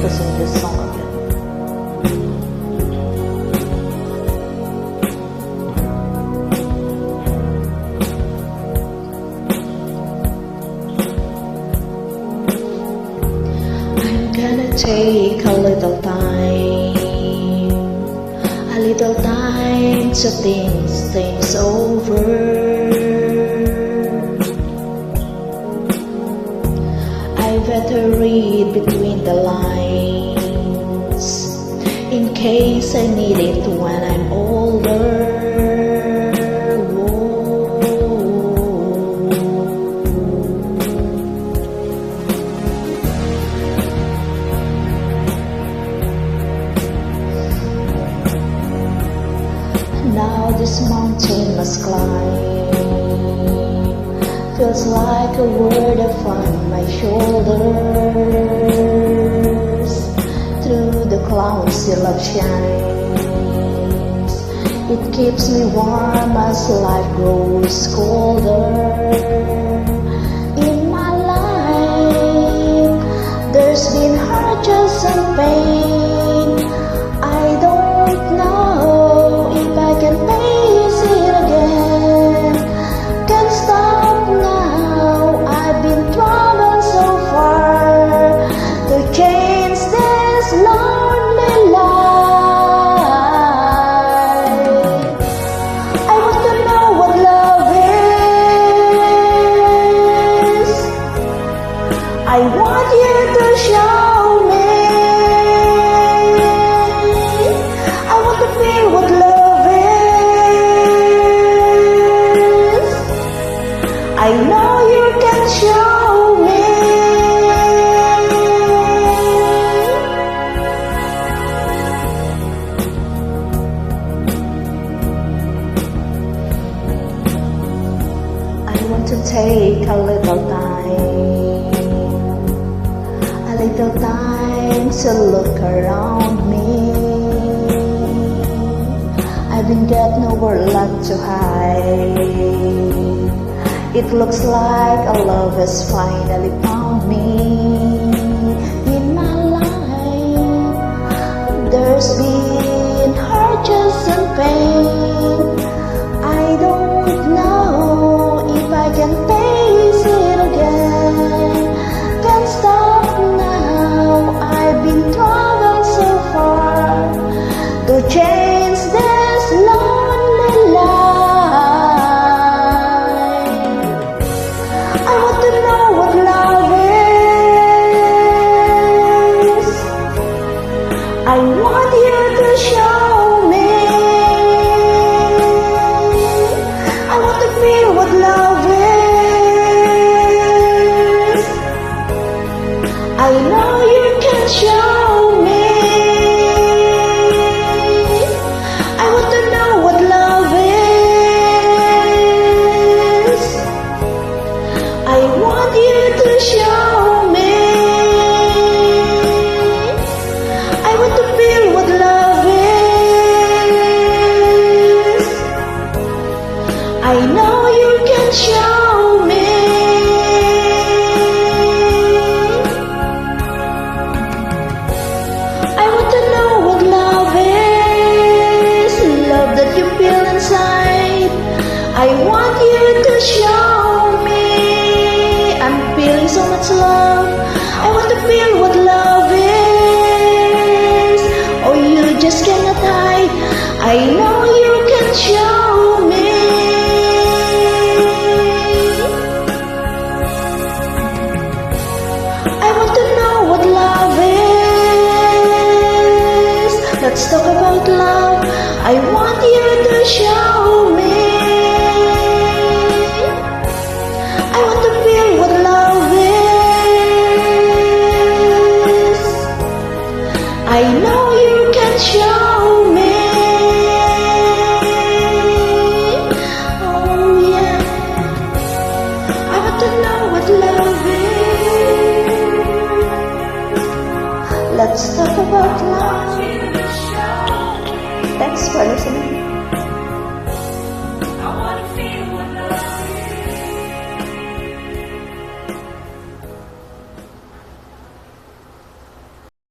to sing this song again. I'm gonna take a little time to think things over. I better read between the lines in case I need it when I'm older. Now this mountain must climb, feels like a word upon my shoulders. Through the clouds your love shines, it keeps me warm as life grows colder. In my life there's been hardship and pain. I don't know if I can face it again. Can't stop now, I've been traveling so far to change this lonely life. I want to know what love is. I want you to show me. I want to feel what love is. I know you can show me. I want to take a little time to look around me. I've been got nowhere left to hide. It looks like a love has finally found me. In my life there's been hardship and pain. I don't know if I can face it again. Can't stop now, I've been traveling so far to change this lonely life. I want to know what love is. I want you to show me. I want to feel what love is. I know you can show me. I want to know what love is. I want you to show me. I want to feel what love is. I know you can show me. I want to know what love is. Love that you feel inside. I want you to show me. I'm feeling so much love. I want to feel what love is. Oh, you just cannot hide. I know you can show me. I want to know what love is. Let's talk about love. I want you to show me. I want to feel what love is. I know you can show me. Oh yeah, I want to know what love is. Let's talk about love. Thanks for listening.